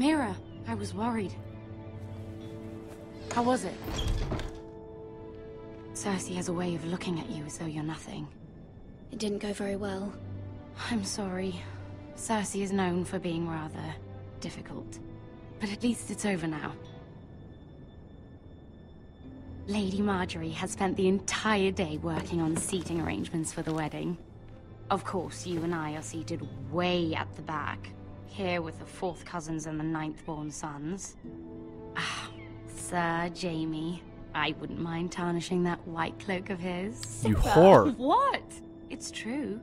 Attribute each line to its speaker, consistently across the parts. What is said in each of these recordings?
Speaker 1: Mira, I was worried. How was it? Cersei has a way of looking at you as though you're nothing.
Speaker 2: It didn't go very well.
Speaker 1: I'm sorry. Cersei is known for being rather difficult. But at least it's over now. Lady Marjorie has spent the entire day working on seating arrangements for the wedding. Of course, you and I are seated way at the back, here with the 4th cousins and the 9th-born sons. Ah, Sir Jaime. I wouldn't mind tarnishing that white cloak of his.
Speaker 3: You whore.
Speaker 1: What? It's true.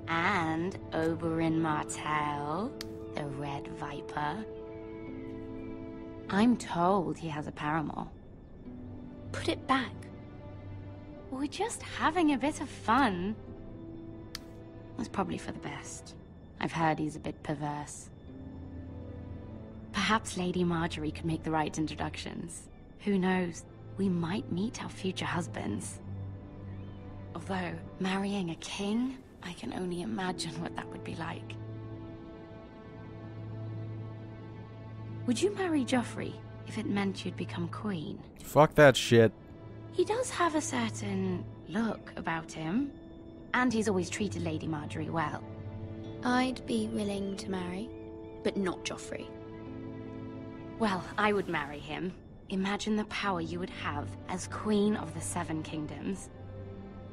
Speaker 1: And Oberyn Martell, the Red Viper. I'm told he has a paramour.
Speaker 2: Put it back.
Speaker 1: We're just having a bit of fun. It's probably for the best. I've heard he's a bit perverse. Perhaps Lady Marjorie could make the right introductions. Who knows? We might meet our future husbands. Although, marrying a king, I can only imagine what that would be like. Would you marry Joffrey if it meant you'd become queen?
Speaker 3: Fuck that shit.
Speaker 1: He does have a certain look about him, and he's always treated Lady Marjorie well.
Speaker 2: I'd be willing to marry, but not Joffrey.
Speaker 1: Well, I would marry him. Imagine the power you would have as Queen of the 7 Kingdoms.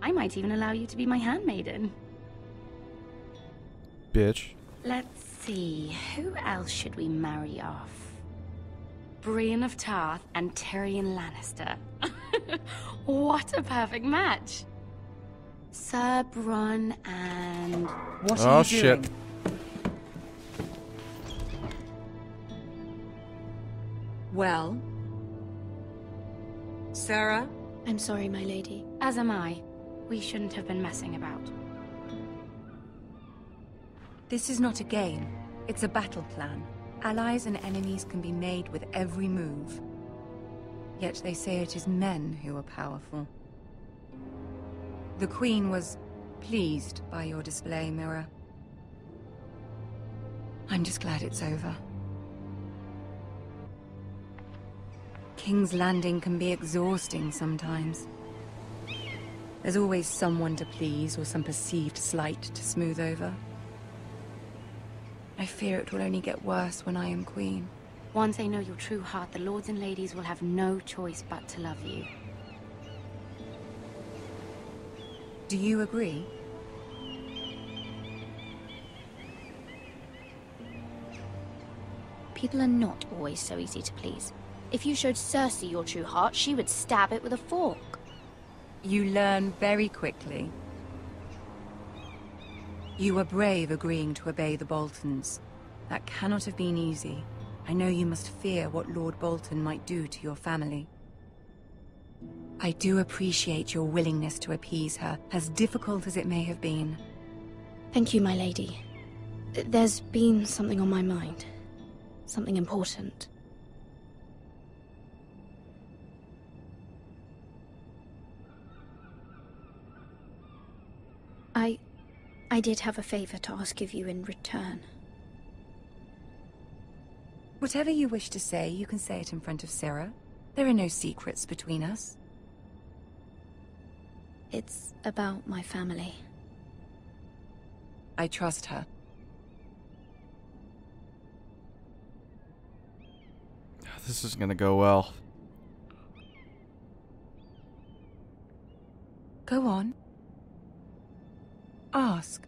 Speaker 1: I might even allow you to be my handmaiden.
Speaker 3: Bitch.
Speaker 1: Let's see, who else should we marry off? Brienne of Tarth and Tyrion Lannister. What a perfect match! Sir Bronn and...
Speaker 4: What are you doing?
Speaker 3: Shit.
Speaker 4: Well? Sarah?
Speaker 2: I'm sorry, my lady.
Speaker 1: As am I. We shouldn't have been messing about.
Speaker 5: This is not a game. It's a battle plan. Allies and enemies can be made with every move. Yet they say it is men who are powerful. The Queen was pleased by your display, Mira. I'm just glad it's over. King's Landing can be exhausting sometimes. There's always someone to please or some perceived slight to smooth over. I fear it will only get worse when I am queen.
Speaker 1: Once they know your true heart, the lords and ladies will have no choice but to love you.
Speaker 5: Do you agree?
Speaker 2: People are not always so easy to please. If you showed Cersei your true heart, she would stab it with a fork.
Speaker 5: You learn very quickly. You were brave agreeing to obey the Boltons. That cannot have been easy. I know you must fear what Lord Bolton might do to your family. I do appreciate your willingness to appease her, as difficult as it may have been.
Speaker 2: Thank you, my lady. There's been something on my mind. Something important. I did have a favor to ask of you in return.
Speaker 5: Whatever you wish to say, you can say it in front of Sarah. There are no secrets between us.
Speaker 2: It's about my family.
Speaker 5: I trust her.
Speaker 3: This isn't gonna go well.
Speaker 5: Go on. Ask.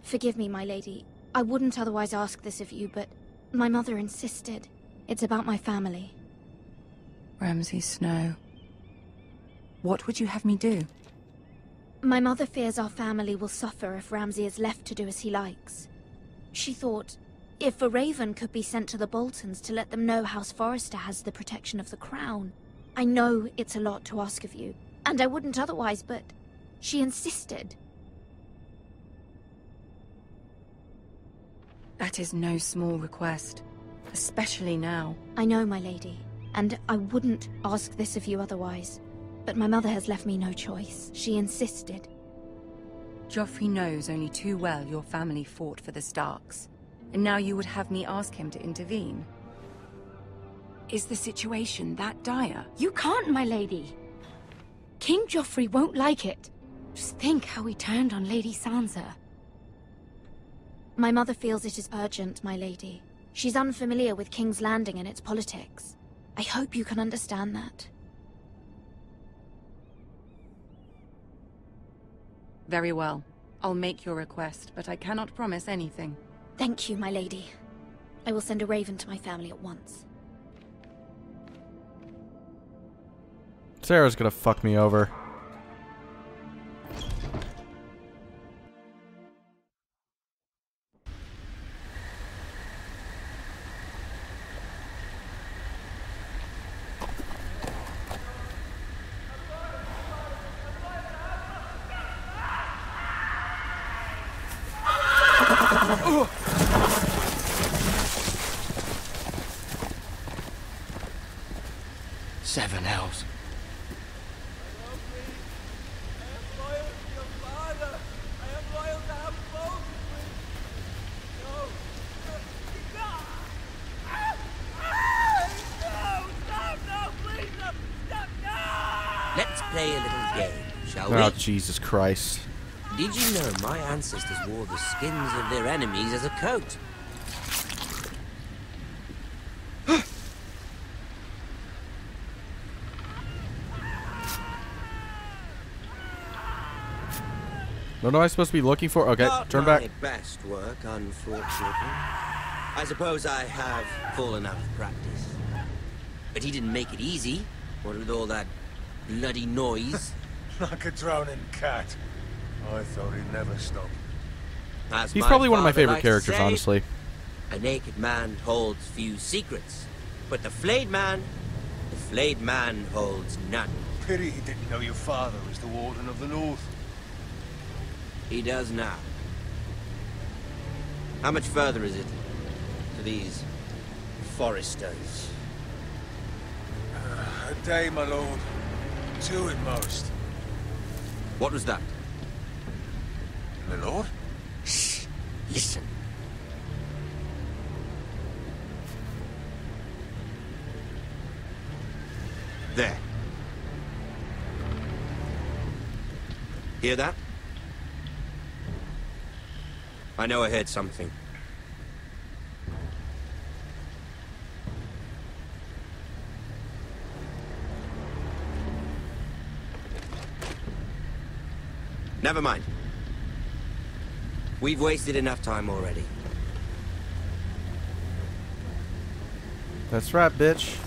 Speaker 2: Forgive me, my lady. I wouldn't otherwise ask this of you, but my mother insisted. It's about my family.
Speaker 5: Ramsay Snow. What would you have me do?
Speaker 2: My mother fears our family will suffer if Ramsay is left to do as he likes. She thought, if a raven could be sent to the Boltons to let them know House Forrester has the protection of the crown. I know it's a lot to ask of you, and I wouldn't otherwise, but she insisted.
Speaker 5: That is no small request, especially now.
Speaker 2: I know, my lady, and I wouldn't ask this of you otherwise. But my mother has left me no choice. She insisted.
Speaker 5: Joffrey knows only too well your family fought for the Starks, and now you would have me ask him to intervene. Is the situation that dire?
Speaker 1: You can't, my lady. King Joffrey won't like it. Just think how he turned on Lady Sansa.
Speaker 2: My mother feels it is urgent, my lady. She's unfamiliar with King's Landing and its politics. I hope you can understand that.
Speaker 5: Very well. I'll make your request, but I cannot promise anything.
Speaker 2: Thank you, my lady. I will send a raven to my family at once.
Speaker 3: Sarah's gonna fuck me over.
Speaker 6: Seven hells.
Speaker 7: Let's play a little game, shall we?
Speaker 3: Oh, Jesus Christ.
Speaker 7: Did you know my ancestors wore the skins of their enemies as a coat?
Speaker 3: What am I supposed to be looking for? Okay,
Speaker 7: Not
Speaker 3: turn
Speaker 7: my
Speaker 3: back.
Speaker 7: best work, unfortunately. I suppose I have fallen out of practice. But he didn't make it easy, what with all that bloody noise.
Speaker 6: Like a drowning cat. I thought he'd never stop.
Speaker 7: As
Speaker 3: He's probably one of my
Speaker 7: father
Speaker 3: favorite
Speaker 7: liked to
Speaker 3: characters,
Speaker 7: say,
Speaker 3: honestly.
Speaker 7: a naked man holds few secrets, but the flayed man holds none.
Speaker 6: Pity he didn't know your father was the Warden of the North.
Speaker 7: He does now. How much further is it to these Forresters?
Speaker 6: A day, my lord. 2 at most.
Speaker 7: What was that?
Speaker 6: My lord?
Speaker 7: Shh! Listen. There. Hear that? I know I heard something. Never mind. We've wasted enough time already.
Speaker 3: That's right, bitch.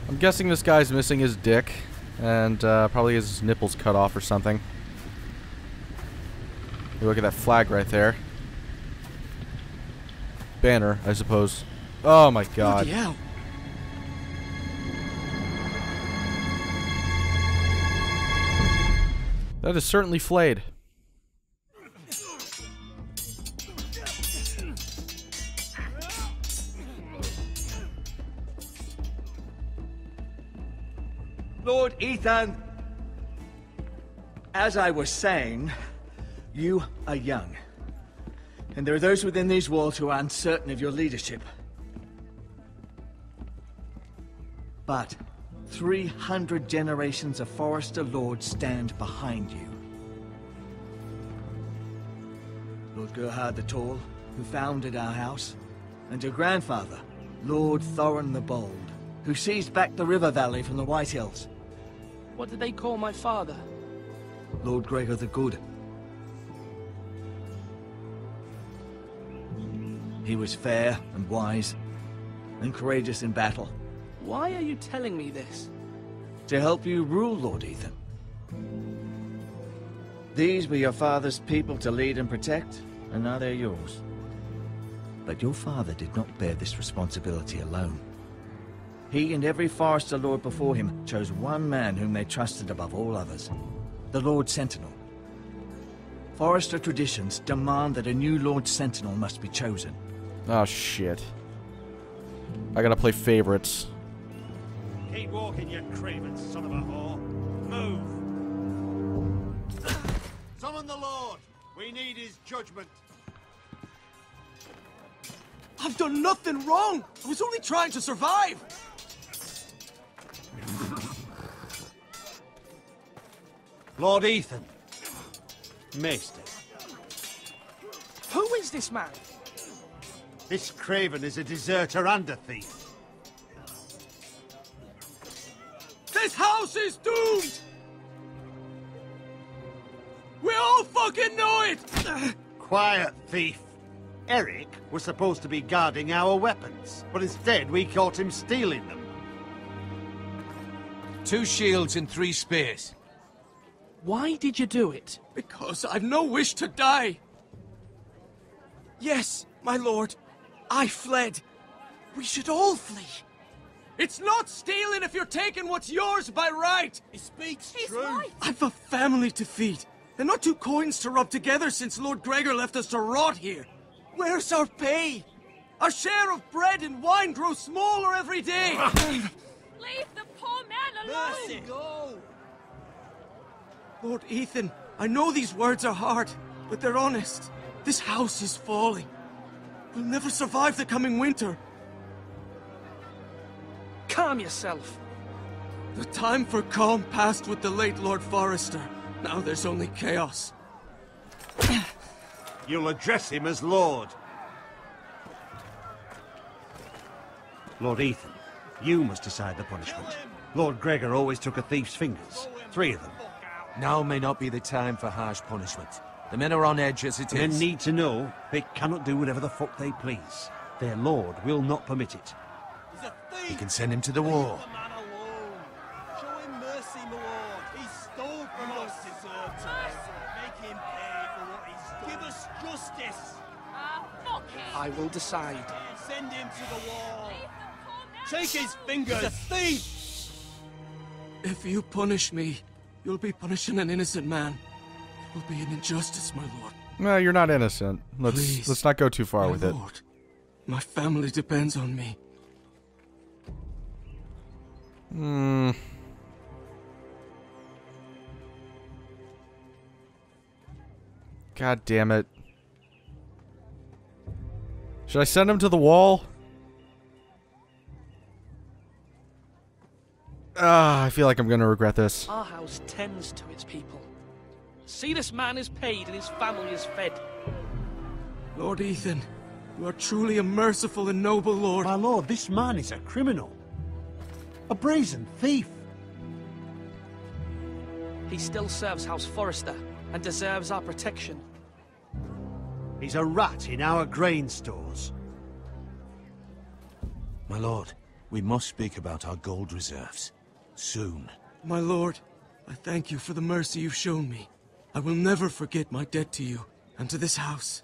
Speaker 3: I'm guessing this guy's missing his dick, and probably his nipples cut off or something. You look at that flag right there. Banner, I suppose. Oh my god.
Speaker 6: Bloody hell.
Speaker 3: That is certainly flayed.
Speaker 8: Lord Ethan, as I was saying, you are young. And there are those within these walls who are uncertain of your leadership. But 300 generations of Forrester lords stand behind you. Lord Gerhard the Tall, who founded our house, and your grandfather, Lord Thorin the Bold, who seized back the river valley from the White Hills.
Speaker 9: What did they call my father?
Speaker 8: Lord Gregor the Good. He was fair and wise, and courageous in battle.
Speaker 9: Why are you telling me this?
Speaker 8: To help you rule, Lord Ethan. These were your father's people to lead and protect, and now they're yours. But your father did not bear this responsibility alone. He and every Forrester lord before him chose one man whom they trusted above all others, the Lord Sentinel. Forrester traditions demand that a new Lord Sentinel must be chosen.
Speaker 3: Oh, shit. I gotta play favorites.
Speaker 6: Keep walking, you craven son of a whore. Move! Summon the Lord! We need his judgment.
Speaker 9: I've done nothing wrong! I was only trying to survive!
Speaker 6: Lord Ethan. Maester.
Speaker 9: Who is this man?
Speaker 6: This craven is a deserter and a thief.
Speaker 9: This house is doomed! We all fucking know it!
Speaker 6: Quiet, thief. Eric was supposed to be guarding our weapons, but instead we caught him stealing them.
Speaker 10: 2 shields and 3 spears.
Speaker 9: Why did you do it? Because I've no wish to die. Yes, my lord. I fled. We should all flee. It's not stealing if you're taking what's yours by right.
Speaker 10: He speaks
Speaker 2: true. Right.
Speaker 9: I've a family to feed, and not 2 coins to rub together since Lord Gregor left us to rot here. Where's our pay? Our share of bread and wine grows smaller every day.
Speaker 2: Leave the poor man alone!
Speaker 10: Mercy, go!
Speaker 9: Lord Ethan, I know these words are hard, but they're honest. This house is falling. We'll never survive the coming winter. Calm yourself. The time for calm passed with the late Lord Forrester. Now there's only chaos.
Speaker 6: You'll address him as Lord. Lord Ethan, you must decide the punishment. Lord Gregor always took a thief's fingers. 3 of them.
Speaker 10: Now may not be the time for harsh punishment. The men are on edge as it
Speaker 6: The men
Speaker 10: is.
Speaker 6: need to know they cannot do whatever the fuck they please. Their lord will not permit it.
Speaker 10: You can send him to the war.
Speaker 11: Show him mercy, my lord. He stole from us. Make him pay for what he stole. Give us justice.
Speaker 2: Fuck him!
Speaker 9: I will decide.
Speaker 11: Send him to the wall.
Speaker 2: Leave the poor man
Speaker 11: Take his fingers. He's a thief.
Speaker 9: If you punish me, you'll be punishing an innocent man. It will be an injustice, my lord.
Speaker 3: No, you're not innocent.
Speaker 9: Please,
Speaker 3: Let's not go too far
Speaker 9: my
Speaker 3: with
Speaker 9: lord.
Speaker 3: it.
Speaker 9: My family depends on me.
Speaker 3: God damn it. Should I send him to the wall? I feel like I'm gonna regret this.
Speaker 9: Our house tends to its people. See, this man is paid and his family is fed. Lord Ethan, you are truly a merciful and noble lord.
Speaker 6: My lord, this man is a criminal. A brazen thief.
Speaker 9: He still serves House Forrester and deserves our protection.
Speaker 6: He's a rat in our grain stores.
Speaker 10: My lord, we must speak about our gold reserves. Soon.
Speaker 9: My lord, I thank you for the mercy you've shown me. I will never forget my debt to you and to this house.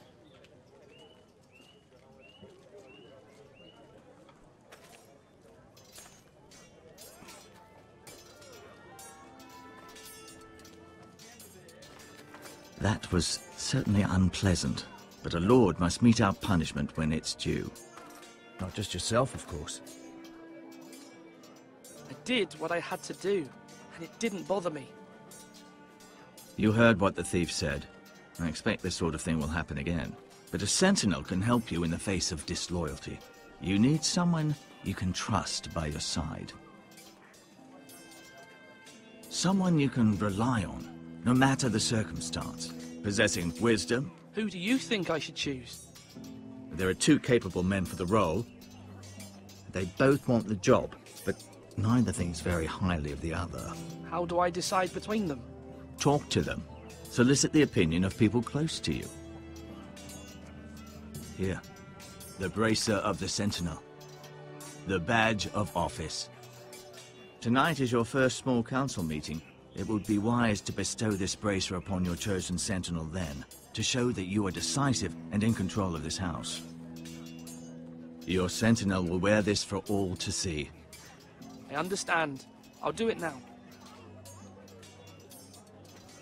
Speaker 8: That was certainly unpleasant, but a lord must mete out punishment when it's due. Not just yourself, of course.
Speaker 9: I did what I had to do, and it didn't bother me.
Speaker 8: You heard what the thief said. I expect this sort of thing will happen again. But a sentinel can help you in the face of disloyalty. You need someone you can trust by your side. Someone you can rely on, no matter the circumstance. Possessing wisdom.
Speaker 9: Who do you think I should choose?
Speaker 8: There are 2 capable men for the role. They both want the job, but neither thinks very highly of the other.
Speaker 9: How do I decide between them?
Speaker 8: Talk to them. Solicit the opinion of people close to you. Here, the bracer of the Sentinel. The badge of office. Tonight is your first small council meeting. It would be wise to bestow this bracer upon your chosen Sentinel then. to show that you are decisive and in control of this house. Your Sentinel will wear this for all to see.
Speaker 12: I understand. I'll do it now.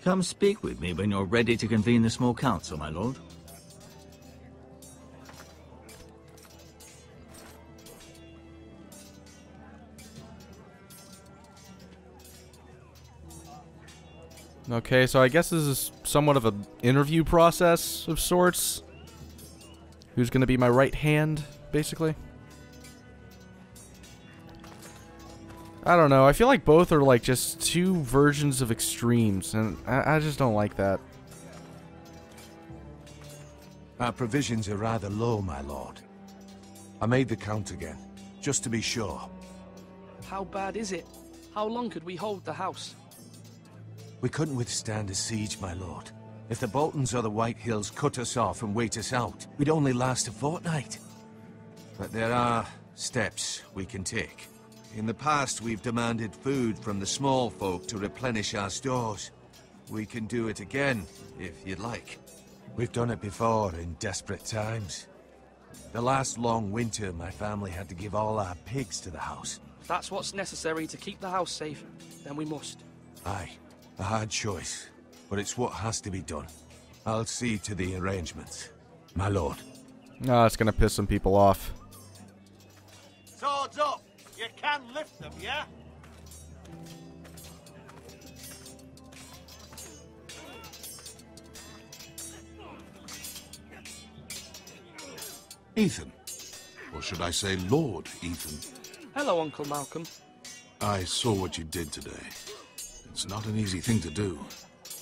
Speaker 8: Come speak with me when you're ready to convene the small council, my lord.
Speaker 3: Okay, so I guess this is somewhat of an interview process of sorts. Who's going to be my right hand, basically? I don't know. I feel like both are like just two versions of extremes, and I just don't like that.
Speaker 10: Our provisions are rather low, my lord. I made the count again, just to be sure.
Speaker 12: How bad is it? How long could we hold the house?
Speaker 10: We couldn't withstand a siege, my lord. If the Boltons or the White Hills cut us off and wait us out, we'd only last a fortnight. But there are steps we can take. In the past, we've demanded food from the small folk to replenish our stores. We can do it again, if you'd like. We've done it before in desperate times. The last long winter, my family had to give all our pigs to the house.
Speaker 12: If that's what's necessary to keep the house safe, then we must.
Speaker 10: Aye. A hard choice, but it's what has to be done. I'll see to the arrangements, my lord.
Speaker 3: No, it's gonna piss some people off.
Speaker 6: Swords up! You can lift them, yeah?
Speaker 13: Ethan. Or should I say Lord Ethan?
Speaker 12: Hello, Uncle Malcolm.
Speaker 13: I saw what you did today. It's not an easy thing to do,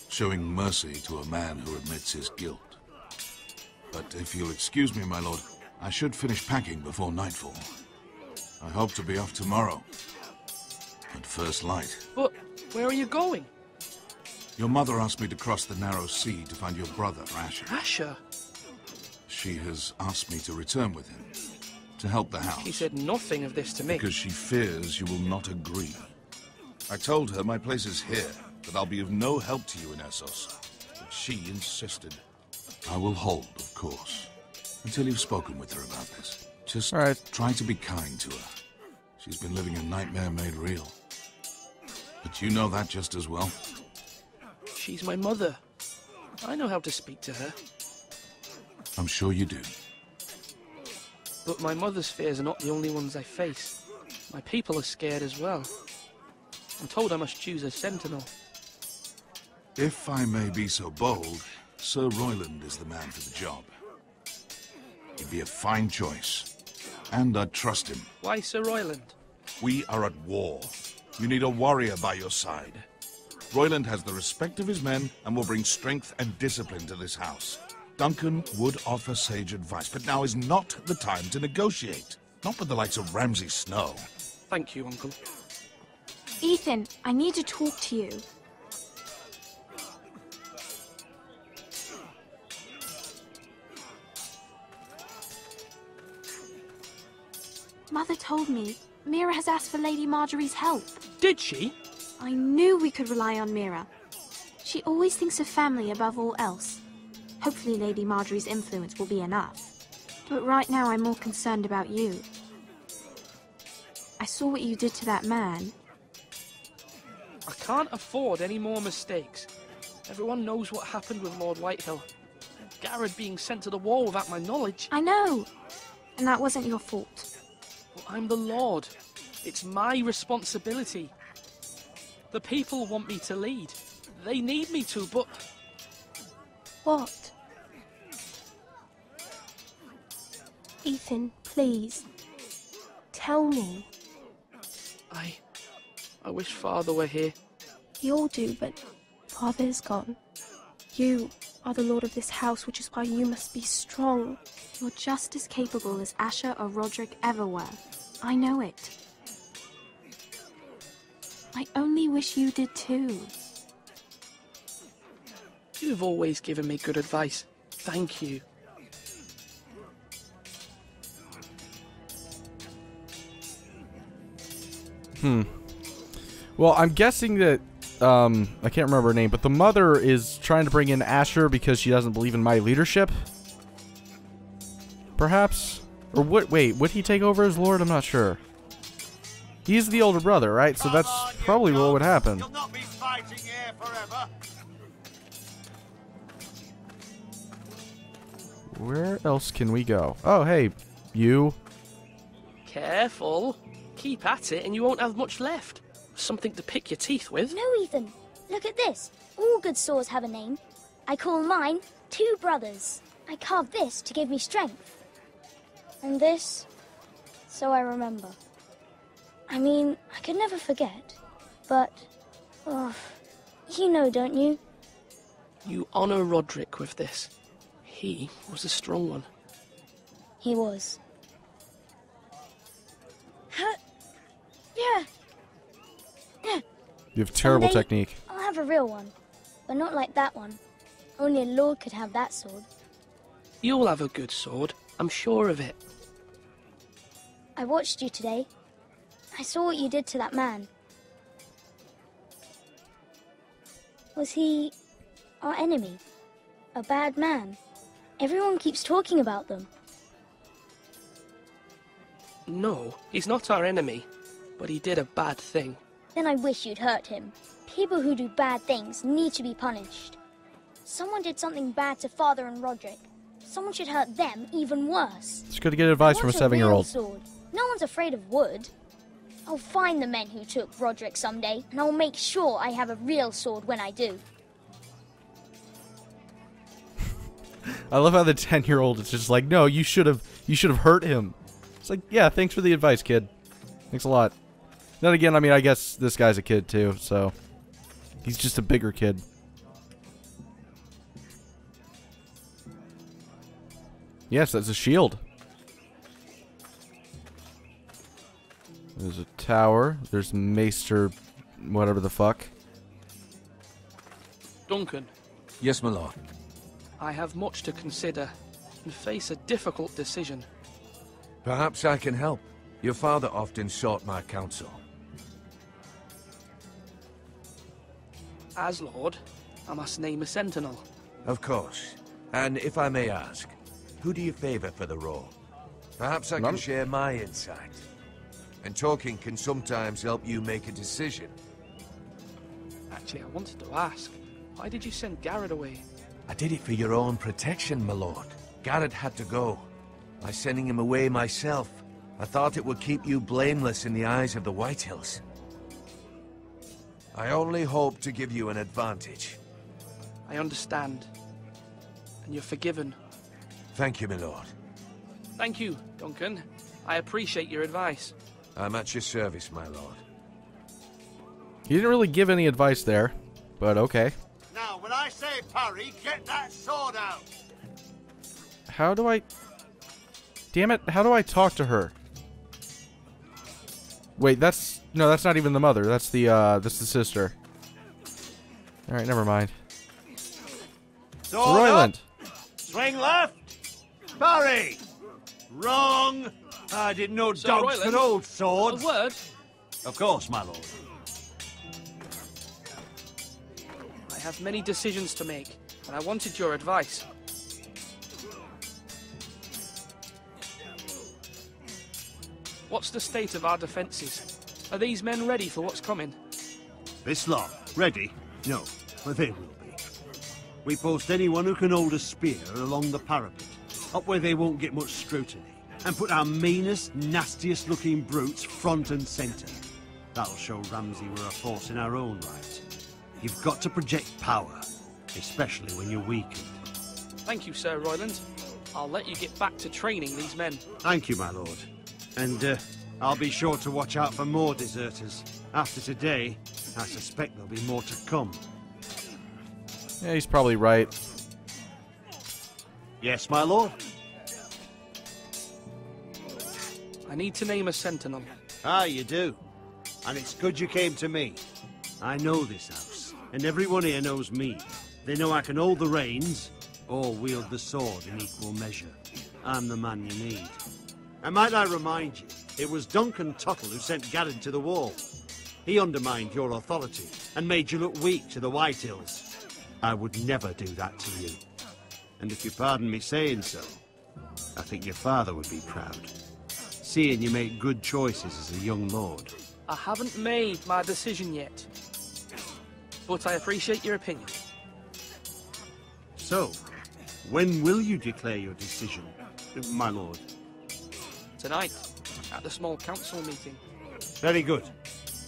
Speaker 13: showing mercy to a man who admits his guilt. But if you'll excuse me, my lord, I should finish packing before nightfall. I hope to be off tomorrow, at first light.
Speaker 12: But where are you going?
Speaker 13: Your mother asked me to cross the narrow sea to find your brother, Asher.
Speaker 12: Asher?
Speaker 13: She has asked me to return with him, to help the house.
Speaker 12: She said nothing of this to me.
Speaker 13: Because she fears you will not agree. I told her my place is here, that I'll be of no help to you in Essos. But she insisted. I will hold, of course, until you've spoken with her about this. Just try to be kind to her. She's been living a nightmare made real. But you know that just as well.
Speaker 12: She's my mother. I know how to speak to her.
Speaker 13: I'm sure you do.
Speaker 12: But my mother's fears are not the only ones I face. My people are scared as well. I'm told I must choose a Sentinel.
Speaker 13: If I may be so bold, Sir Royland is the man for the job. He'd be a fine choice. And I'd trust him.
Speaker 12: Why Sir Royland?
Speaker 13: We are at war. You need a warrior by your side. Royland has the respect of his men and will bring strength and discipline to this house. Duncan would offer sage advice, but now is not the time to negotiate. Not with the likes of Ramsay Snow.
Speaker 12: Thank you, Uncle.
Speaker 2: Ethan, I need to talk to you. Mother told me Mira has asked for Lady Marjorie's help.
Speaker 12: Did she?
Speaker 2: I knew we could rely on Mira. She always thinks of family above all else. Hopefully Lady Marjorie's influence will be enough. But right now I'm more concerned about you. I saw what you did to that man.
Speaker 12: I can't afford any more mistakes. Everyone knows what happened with Lord Whitehill. Garrett being sent to the wall without my knowledge.
Speaker 2: I know. And that wasn't your fault.
Speaker 12: Well, I'm the Lord. It's my responsibility. The people want me to lead. They need me to, but...
Speaker 14: What? Ethan, please. Tell me.
Speaker 12: I wish Father were here.
Speaker 14: We all do, but Father's gone. You are the lord of this house, which is why you must be strong.
Speaker 2: You're just as capable as Asher or Roderick ever were. I know it. I only wish you did too.
Speaker 12: You've always given me good advice. Thank you.
Speaker 3: Well, I'm guessing that I can't remember her name, but the mother is trying to bring in Asher because she doesn't believe in my leadership. Perhaps? Or what? Wait, would he take over as Lord? I'm not sure. He's the older brother, right? So that's probably what would happen.
Speaker 6: You'll not be fighting here forever.
Speaker 3: Where else can we go? Oh, hey, you.
Speaker 12: Careful. Keep at it and you won't have much left. Something to pick your teeth with.
Speaker 15: No, Ethan. Look at this. All good swords have a name. I call mine Two Brothers. I carved this to give me strength. And this, so I remember. I mean, I could never forget. But, oh, you know, don't you?
Speaker 12: You honor Roderick with this. He was a strong one.
Speaker 15: He was. Yeah.
Speaker 3: You have terrible
Speaker 15: Someday,
Speaker 3: technique.
Speaker 15: I'll have a real one. But not like that one. Only a lord could have that sword.
Speaker 12: You'll have a good sword. I'm sure of it.
Speaker 15: I watched you today. I saw what you did to that man. Was he our enemy? A bad man? Everyone keeps talking about them.
Speaker 12: No, he's not our enemy, but he did a bad thing.
Speaker 15: Then I wish you'd hurt him. People who do bad things need to be punished. Someone did something bad to Father and Roderick. Someone should hurt them even worse.
Speaker 3: It's good to get advice from a 7-year-old.
Speaker 15: Sword. No one's afraid of wood. I'll find the men who took Roderick someday, and I'll make sure I have a real sword when I do.
Speaker 3: I love how the 10-year-old is just like, no, you should have hurt him. It's like, yeah, thanks for the advice, kid. Thanks a lot. Then again, I mean, I guess this guy's a kid too, so he's just a bigger kid. Yes, that's a shield. There's a tower. There's Maester, whatever the fuck.
Speaker 12: Duncan.
Speaker 10: Yes, my lord.
Speaker 12: I have much to consider and face a difficult decision.
Speaker 10: Perhaps I can help. Your father often sought my counsel.
Speaker 12: As Lord, I must name a Sentinel.
Speaker 10: Of course. And if I may ask, who do you favor for the role? Perhaps I can share my insight. And talking can sometimes help you make a decision.
Speaker 12: Actually, I wanted to ask, why did you send Garrett away?
Speaker 10: I did it for your own protection, my lord. Garrett had to go. By sending him away myself, I thought it would keep you blameless in the eyes of the Whitehills. I only hope to give you an advantage.
Speaker 12: I understand. And you're forgiven.
Speaker 10: Thank you, my lord.
Speaker 12: Thank you, Duncan. I appreciate your advice.
Speaker 10: I'm at your service, my lord.
Speaker 3: He didn't really give any advice there, but okay.
Speaker 6: Now, when I say parry, get that sword out.
Speaker 3: How do I... Damn it, how do I talk to her? Wait, that's... No, that's not even the mother. That's the sister. Alright, never mind.
Speaker 6: Sword
Speaker 3: Royland.
Speaker 6: up. Swing left. Parry. Wrong. I didn't know dogs could hold swords.
Speaker 12: A word?
Speaker 6: Of course, my lord.
Speaker 12: I have many decisions to make, and I wanted your advice. What's the state of our defences? Are these men ready for what's coming?
Speaker 6: This lot, ready? No, but they will be. We post anyone who can hold a spear along the parapet, up where they won't get much scrutiny, and put our meanest, nastiest looking brutes front and centre. That'll show Ramsay we're a force in our own right. You've got to project power, especially when you're weakened.
Speaker 12: Thank you, Sir Royland. I'll let you get back to training these men.
Speaker 6: Thank you, my lord. And, I'll be sure to watch out for more deserters. After today, I suspect there'll be more to come.
Speaker 3: Yeah, he's probably right.
Speaker 6: Yes, my lord?
Speaker 12: I need to name a Sentinel.
Speaker 6: Ah, you do. And it's good you came to me. I know this house, and everyone here knows me. They know I can hold the reins, or wield the sword in equal measure. I'm the man you need. And might I remind you, it was Duncan Tuttle who sent Garrett to the wall. He undermined your authority and made you look weak to the White Hills. I would never do that to you. And if you pardon me saying so, I think your father would be proud, seeing you make good choices as a young lord.
Speaker 12: I haven't made my decision yet, but I appreciate your opinion.
Speaker 6: So, when will you declare your decision, my lord?
Speaker 12: Tonight, at the small council meeting.
Speaker 6: Very good.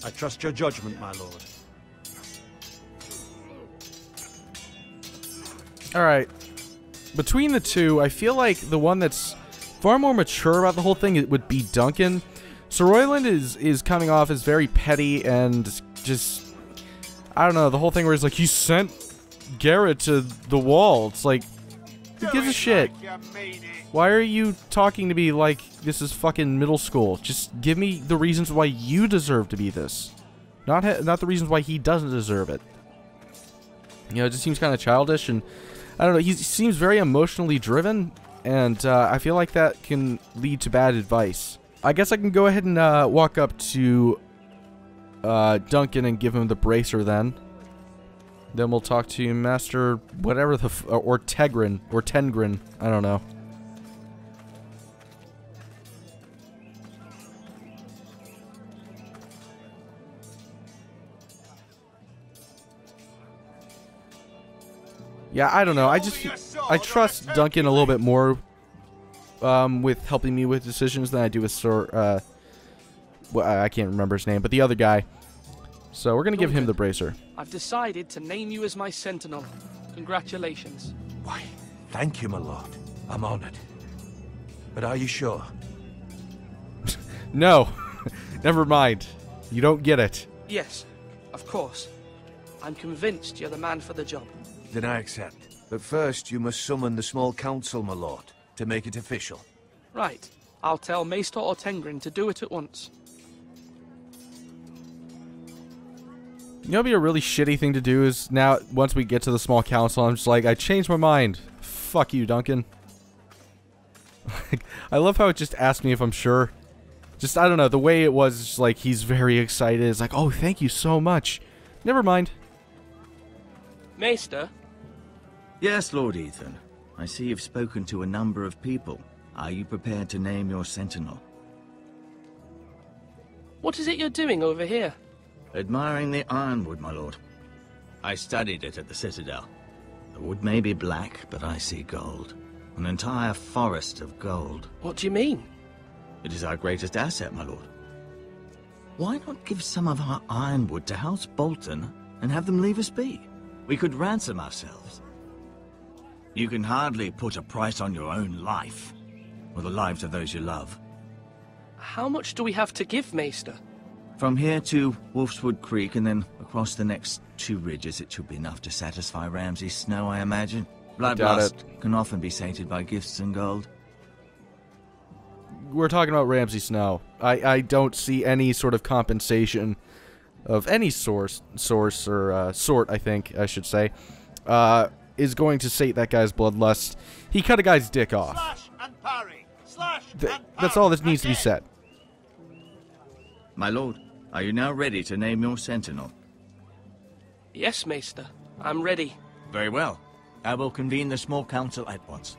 Speaker 6: I trust your judgment, my lord.
Speaker 3: Alright. Between the two, I feel like the one that's far more mature about the whole thing would be Duncan. Sir Royland is coming off as very petty and just... I don't know, the whole thing where he's like, he sent Garrett to the wall. It's like, who gives a shit? Why are you talking to me like this is fucking middle school? Just give me the reasons why you deserve to be this. Not the reasons why he doesn't deserve it. You know, it just seems kind of childish, and I don't know, he seems very emotionally driven, and I feel like that can lead to bad advice. I guess I can go ahead and walk up to Duncan and give him the bracer then. Then we'll talk to Master whatever the or Tengrin, I don't know. Yeah, I don't know. I trust Duncan a little bit more with helping me with decisions than I do with Sir well, I can't remember his name, but the other guy. So we're gonna give him the bracer.
Speaker 12: I've decided to name you as my Sentinel. Congratulations.
Speaker 10: Why, thank you, my lord. I'm honored. But are you sure?
Speaker 3: No. Never mind. You don't get it.
Speaker 12: Yes, of course. I'm convinced you're the man for the job.
Speaker 10: Then I accept. But first, you must summon the small council, my lord, to make it official.
Speaker 12: Right. I'll tell Maester or Tengrin to do it at once.
Speaker 3: You know what'd be a really shitty thing to do is now, once we get to the small council, I'm just like, I changed my mind. Fuck you, Duncan. I love how it just asked me if I'm sure. Just, I don't know, the way it was, just like, he's very excited. It's like, oh, thank you so much. Never mind.
Speaker 12: Maester?
Speaker 8: Yes, Lord Ethan. I see you've spoken to a number of people. Are you prepared to name your Sentinel?
Speaker 12: What is it you're doing over here?
Speaker 8: Admiring the ironwood, my lord. I studied it at the Citadel. The wood may be black, but I see gold. An entire forest of gold.
Speaker 12: What do you mean?
Speaker 8: It is our greatest asset, my lord. Why not give some of our ironwood to House Bolton and have them leave us be? We could ransom ourselves. You can hardly put a price on your own life, or the lives of those you love.
Speaker 12: How much do we have to give, Maester?
Speaker 8: From here to Wolfswood Creek and then across the next 2 ridges, it should be enough to satisfy Ramsay Snow, I imagine. Bloodlust can often be sated by gifts and gold.
Speaker 3: We're talking about Ramsay Snow. I don't see any sort of compensation of any source or sort, I think I should say, is going to sate that guy's bloodlust. He cut a guy's dick off.
Speaker 11: Slash and parry. Slash and parry.
Speaker 3: That's all that needs to be said.
Speaker 8: My lord, are you now ready to name your Sentinel?
Speaker 12: Yes, Maester. I'm ready.
Speaker 8: Very well. I will convene the small council at once.